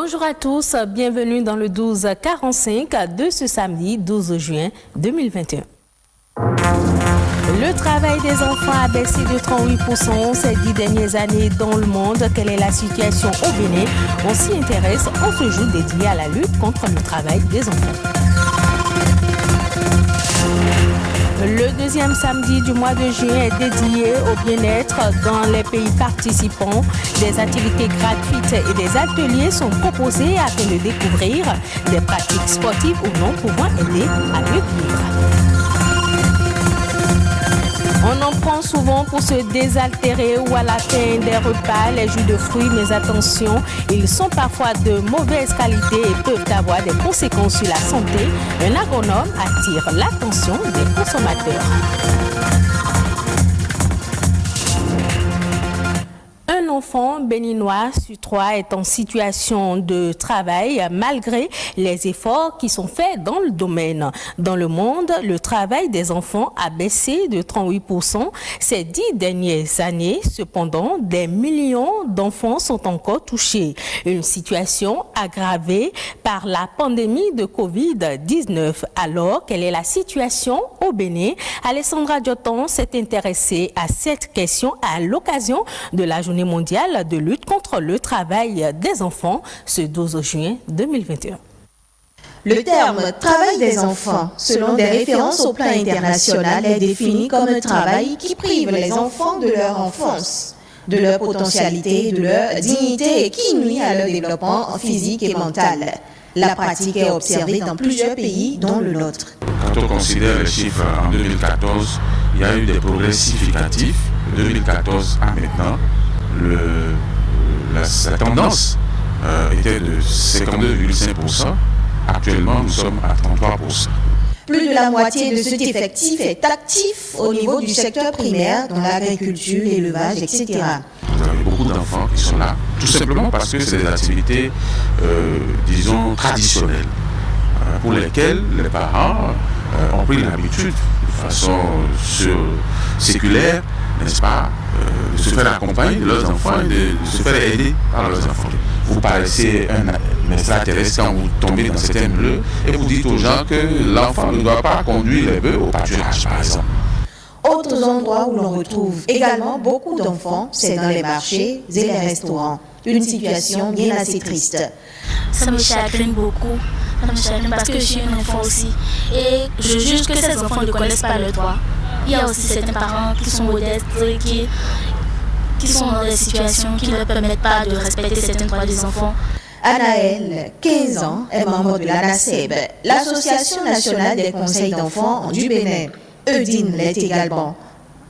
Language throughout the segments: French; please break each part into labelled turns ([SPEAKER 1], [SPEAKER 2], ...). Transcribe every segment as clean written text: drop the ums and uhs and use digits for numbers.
[SPEAKER 1] Bonjour à tous, bienvenue dans le 12h45 de ce samedi 12 juin 2021. Le travail des enfants a baissé de 38% ces 10 dernières années dans le monde. Quelle est la situation au Bénin? On s'y intéresse en ce jour dédié à la lutte contre le travail des enfants. Le deuxième samedi du mois de juin est dédié au bien-être dans les pays participants. Des activités gratuites et des ateliers sont proposés afin de découvrir des pratiques sportives ou non pouvant aider à mieux vivre. On en prend souvent pour se désaltérer ou à la fin des repas, les jus de fruits, mais attention, ils sont parfois de mauvaise qualité et peuvent avoir des conséquences sur la santé. Un agronome attire l'attention des consommateurs. Un enfant béninois sur 3 est en situation de travail malgré les efforts qui sont faits dans le domaine. Dans le monde, le travail des enfants a baissé de 38% ces 10 dernières années. Cependant, des millions d'enfants sont encore touchés. Une situation aggravée par la pandémie de Covid-19. Alors, quelle est la situation au Bénin? Alessandra Dioton s'est intéressée à cette question à l'occasion de la journée mondiale de lutte contre le travail des enfants ce 12 juin 2021.
[SPEAKER 2] Le terme « travail des enfants », selon des références au plan international, est défini comme un travail qui prive les enfants de leur enfance, de leur potentialité, de leur dignité et qui nuit à leur développement physique et mental. La pratique est observée dans plusieurs pays, dont le nôtre.
[SPEAKER 3] Quand on considère les chiffres en 2014, il y a eu des progrès significatifs. De 2014 à maintenant, la tendance était de 52,5%. Actuellement, nous sommes à 33%.
[SPEAKER 2] Plus de la moitié de cet effectif est actif au niveau du secteur primaire, dans l'agriculture, l'élevage, etc.
[SPEAKER 3] Vous avez beaucoup d'enfants qui sont là, tout simplement parce que c'est des activités, disons, traditionnelles, pour lesquelles les parents ont pris l'habitude, de façon séculaire, n'est-ce pas, de se faire accompagner de leurs enfants et de se faire aider par leurs enfants. Vous paraissez un extraterrestre quand vous tombez dans certains milieux et vous dites aux gens que l'enfant ne doit pas conduire les bœufs au pâturage, par exemple.
[SPEAKER 2] Autres endroits où l'on retrouve également beaucoup d'enfants, c'est dans les marchés et les restaurants. Une situation bien assez triste.
[SPEAKER 4] Ça me chagrine beaucoup. Ça me chagrine parce que je suis un enfant aussi. Et je juge que ces enfants ne connaissent pas le droit. Il y a aussi certains parents qui sont modestes, qui sont dans des situations qui ne leur permettent pas de respecter certains droits des enfants.
[SPEAKER 2] Anaël, 15 ans, est membre de l'ANASEB, l'Association nationale des conseils d'enfants du Bénin. Eudine l'est également.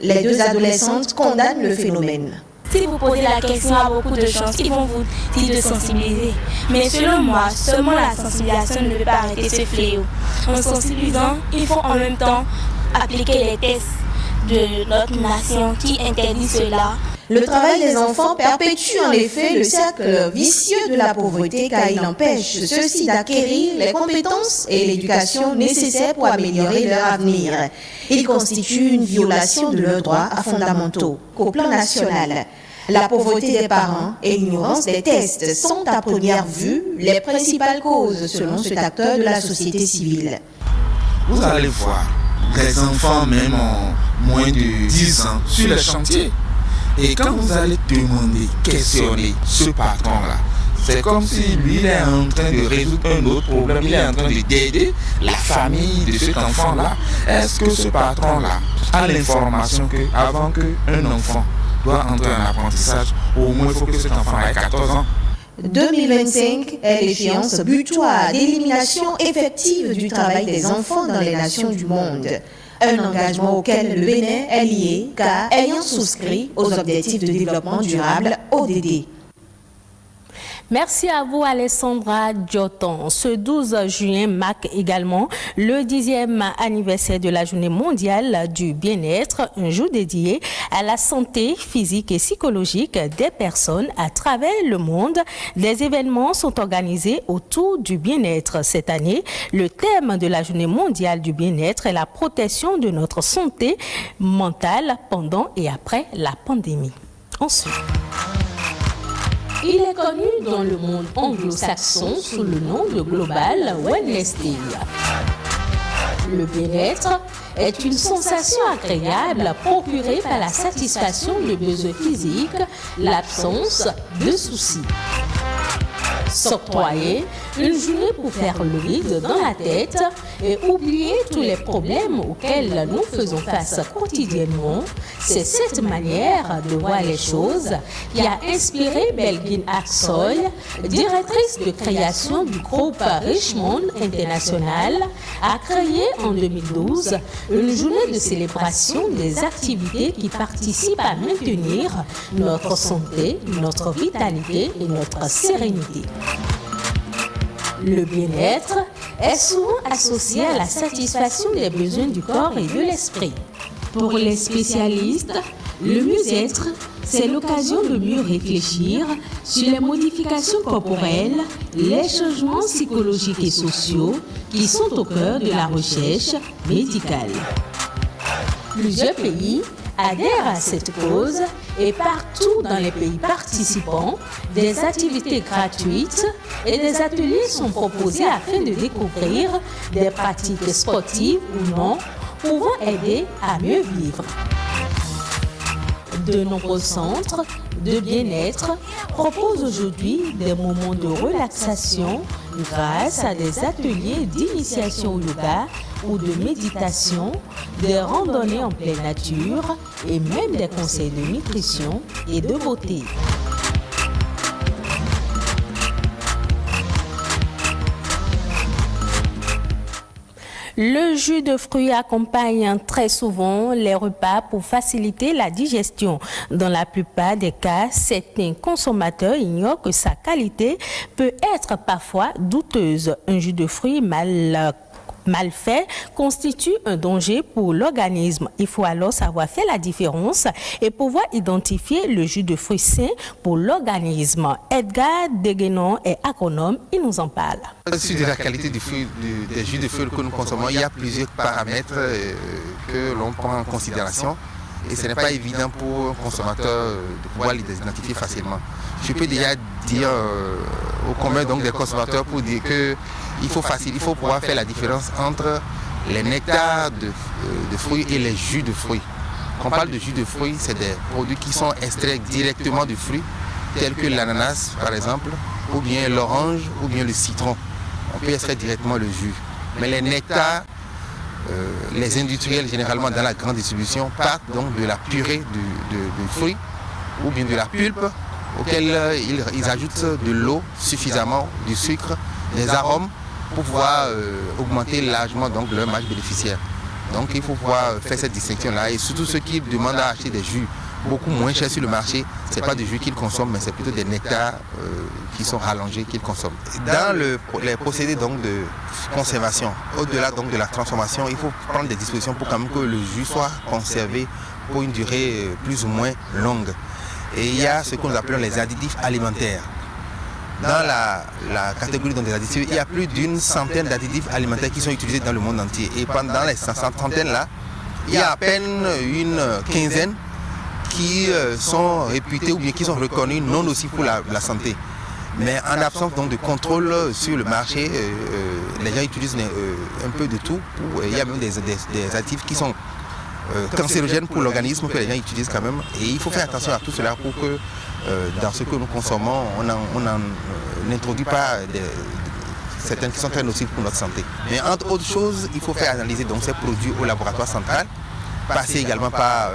[SPEAKER 2] Les deux adolescentes condamnent le phénomène.
[SPEAKER 4] Si vous posez la question à beaucoup de gens, ils vont vous dire de sensibiliser. Mais selon moi, seulement la sensibilisation ne peut pas arrêter ce fléau. En sensibilisant, il faut en même temps appliquer les tests de notre nation qui interdit cela.
[SPEAKER 2] Le travail des enfants perpétue en effet le cercle vicieux de la pauvreté car il empêche ceux-ci d'acquérir les compétences et l'éducation nécessaires pour améliorer leur avenir. Il constitue une violation de leurs droits fondamentaux. Qu'au plan national, la pauvreté des parents et l'ignorance des tests sont à première vue les principales causes selon cet acteur de la société civile.
[SPEAKER 5] Vous allez voir les enfants même en moins de 10 ans sur le chantier. Et quand vous allez demander, questionner ce patron-là, c'est comme si lui il est en train de résoudre un autre problème, il est en train d'aider la famille de cet enfant-là. Est-ce que ce patron-là a l'information qu'avant qu'un enfant doit entrer en apprentissage, au moins il faut que cet enfant ait 14 ans?
[SPEAKER 2] 2025 est l'échéance butoir d'élimination effective du travail des enfants dans les nations du monde. Un engagement auquel le Bénin est lié car ayant souscrit aux objectifs de développement durable ODD.
[SPEAKER 1] Merci à vous Alessandra Dioton. Ce 12 juin marque également le 10e anniversaire de la journée mondiale du bien-être, un jour dédié à la santé physique et psychologique des personnes à travers le monde. Des événements sont organisés autour du bien-être. Cette année, le thème de la journée mondiale du bien-être est la protection de notre santé mentale pendant et après la pandémie. Ensuite, Il est connu dans le monde anglo-saxon sous le nom de Global Wellness Day. Le bien-être est une sensation agréable procurée par la satisfaction de besoins physiques, l'absence de soucis. S'octroyer une journée pour faire le vide dans la tête et oublier tous les problèmes auxquels nous faisons face quotidiennement, c'est cette manière de voir les choses qui a inspiré Belgin Aksoy, directrice de création du groupe Richmond International, à créer en 2012 une journée de célébration des activités qui participent à maintenir notre santé, notre vitalité et notre sérénité. Le bien-être est souvent associé à la satisfaction des besoins du corps et de l'esprit. Pour les spécialistes, le mieux-être, c'est l'occasion de mieux réfléchir sur les modifications corporelles, les changements psychologiques et sociaux qui sont au cœur de la recherche médicale. Plusieurs pays adhèrent à cette cause et partout dans les pays participants, des activités gratuites et des ateliers sont proposés afin de découvrir des pratiques sportives ou non pouvant aider à mieux vivre. De nombreux centres de bien-être proposent aujourd'hui des moments de relaxation grâce à des ateliers d'initiation au yoga ou de méditation, des randonnées en pleine nature et même des conseils de nutrition et de beauté. Le jus de fruits accompagne très souvent les repas pour faciliter la digestion. Dans la plupart des cas, certains consommateurs ignorent que sa qualité peut être parfois douteuse. Un jus de fruits mal fait constitue un danger pour l'organisme. Il faut alors savoir faire la différence et pouvoir identifier le jus de fruits sain pour l'organisme. Edgar Deguenon est agronome, il nous en parle.
[SPEAKER 5] Sur la qualité des jus de fruits que nous consommons, il y a plusieurs paramètres que l'on prend en considération et ce n'est pas évident pour un consommateur de pouvoir les identifier facilement. Je peux déjà dire au commun donc des consommateurs pour dire qu'il faut pouvoir faire la différence entre les nectars de fruits et les jus de fruits. Quand on parle de jus de fruits, c'est des produits qui sont extraits directement du fruit, tels que l'ananas par exemple, ou bien l'orange, ou bien le citron. On peut extraire directement le jus. Mais les nectars, les industriels généralement dans la grande distribution partent donc de la purée du fruit ou bien de la pulpe auquel ils ajoutent de l'eau suffisamment, du sucre, des arômes pour pouvoir augmenter largement donc leur marge bénéficiaire. Donc il faut pouvoir faire cette distinction-là et surtout ceux qui demandent à acheter des jus beaucoup moins chers sur le marché, ce n'est pas des jus qu'ils consomment mais c'est plutôt des nectars qui sont rallongés qu'ils consomment. Dans les procédés donc de conservation, au-delà donc de la transformation, il faut prendre des dispositions pour quand même que le jus soit conservé pour une durée plus ou moins longue. Et il y a ce que nous appelons les additifs alimentaires. Dans la catégorie des additifs, il y a plus d'une centaine d'additifs alimentaires qui sont utilisés dans le monde entier. Et pendant les centaines-là, il y a à peine une quinzaine qui sont réputés ou bien qui sont reconnus non nocifs pour la santé. Mais en absence donc de contrôle sur le marché, les gens utilisent un peu de tout. Il y a même des additifs qui sont cancérogènes pour l'organisme que les gens utilisent quand même. Et il faut faire attention à tout cela pour que dans ce que nous consommons, on n'introduit pas certaines qui sont très nocives pour notre santé. Mais entre autres choses, il faut faire analyser donc ces produits au laboratoire central, passer également par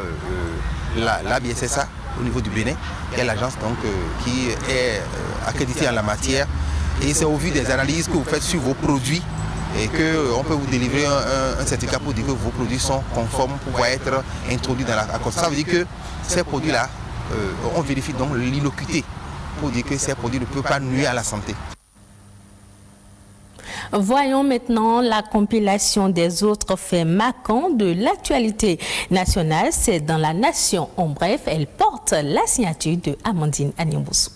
[SPEAKER 5] l'ABSSA au niveau du Bénin, qui est l'agence donc qui est accréditée en la matière. Et c'est au vu des analyses que vous faites sur vos produits et qu'on peut vous délivrer un certificat pour dire que vos produits sont conformes pour pouvoir être introduits dans la consommation. Ça veut dire que ces produits-là, on vérifie donc l'innocuité pour dire que ces produits ne peuvent pas nuire à la santé.
[SPEAKER 1] Voyons maintenant la compilation des autres faits marquants de l'actualité nationale. C'est dans la Nation. En bref, elle porte la signature de Amandine Anyamboussou.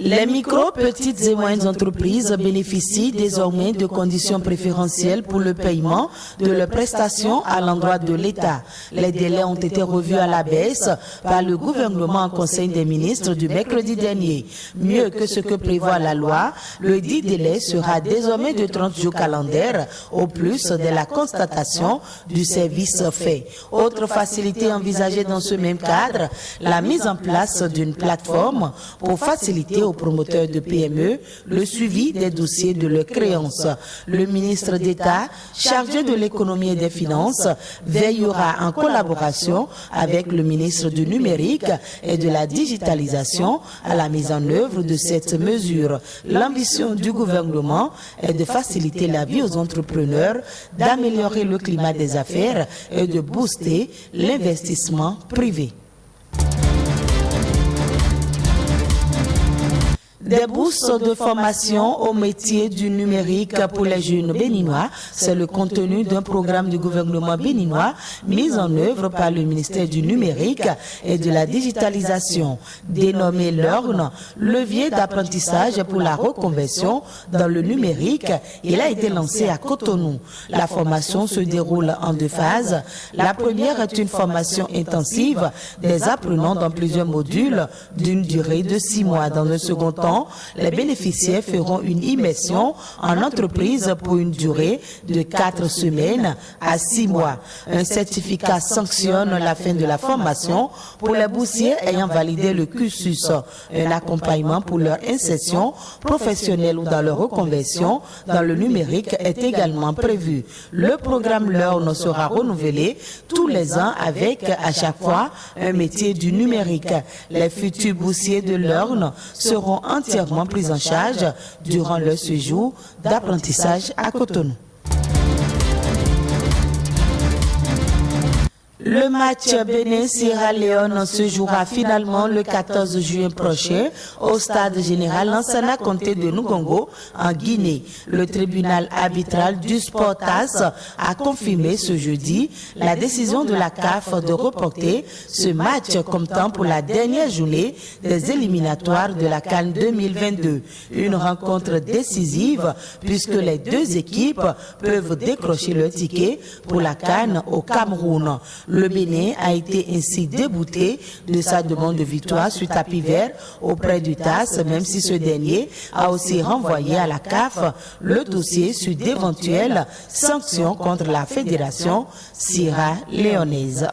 [SPEAKER 6] Les micro, petites et moyennes entreprises bénéficient désormais de conditions préférentielles pour le paiement de leurs prestations à l'endroit de l'État. Les délais ont été revus à la baisse par le gouvernement en Conseil des ministres du mercredi dernier. Mieux que ce que prévoit la loi, le dit délai sera désormais de 30 jours calendaires au plus de la constatation du service fait. Autre facilité envisagée dans ce même cadre, la mise en place d'une plateforme pour faciliter aux promoteurs de PME le suivi des dossiers de leurs créances. Le ministre d'État chargé de l'économie et des finances veillera en collaboration avec le ministre du numérique et de la digitalisation à la mise en œuvre de cette mesure. L'ambition du gouvernement est de faciliter la vie aux entrepreneurs, d'améliorer le climat des affaires et de booster l'investissement privé. Des bourses de formation au métier du numérique pour les jeunes béninois, c'est le contenu d'un programme du gouvernement béninois mis en œuvre par le ministère du numérique et de la digitalisation. Dénommé LEARN, levier d'apprentissage pour la reconversion dans le numérique, il a été lancé à Cotonou. La formation se déroule en 2 phases. La première est une formation intensive des apprenants dans plusieurs modules d'une durée de 6 mois. Dans un second temps, les bénéficiaires feront une immersion en entreprise pour une durée de 4 semaines à 6 mois. Un certificat sanctionne la fin de la formation pour les boursiers ayant validé le cursus. Un accompagnement pour leur insertion professionnelle ou dans leur reconversion dans le numérique est également prévu. Le programme LEARN sera renouvelé tous les ans avec à chaque fois un métier du numérique. Les futurs boursiers de LEARN seront entièrement pris en charge durant leur séjour d'apprentissage à Cotonou. Le match Bénin-Sierra Leone se jouera finalement le 14 juin prochain au stade général Lansana Conté de Nougongo en Guinée. Le tribunal arbitral du Sportas a confirmé ce jeudi la décision de la CAF de reporter ce match comme temps pour la dernière journée des éliminatoires de la CAN 2022. Une rencontre décisive puisque les 2 équipes peuvent décrocher leur ticket pour la CAN au Cameroun. Le Bénin a été ainsi débouté de sa demande de victoire sur tapis vert auprès du TAS, même si ce dernier a aussi renvoyé à la CAF le dossier sur d'éventuelles sanctions contre la fédération sierra-léonaise.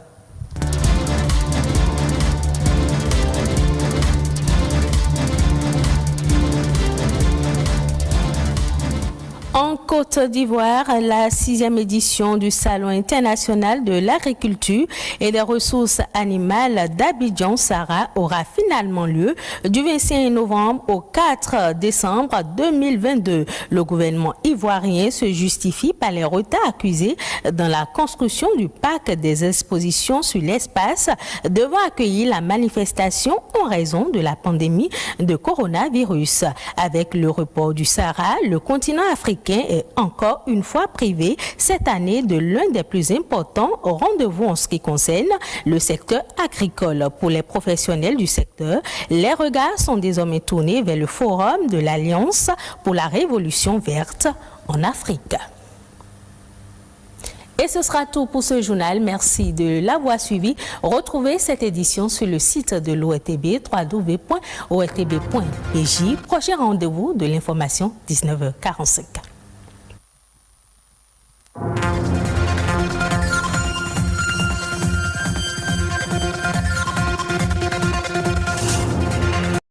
[SPEAKER 1] En Côte d'Ivoire, la 6e édition du Salon international de l'agriculture et des ressources animales d'Abidjan-Sara aura finalement lieu du 25 novembre au 4 décembre 2022. Le gouvernement ivoirien se justifie par les retards accusés dans la construction du parc des expositions sur l'espace devant accueillir la manifestation en raison de la pandémie de coronavirus. Avec le report du Sahara, le continent africain est encore une fois privé cette année de l'un des plus importants rendez-vous en ce qui concerne le secteur agricole. Pour les professionnels du secteur, les regards sont désormais tournés vers le forum de l'Alliance pour la Révolution verte en Afrique. Et ce sera tout pour ce journal. Merci de l'avoir suivi. Retrouvez cette édition sur le site de l'ORTB, www.ortb.pj. Prochain rendez-vous de l'information, 19h45.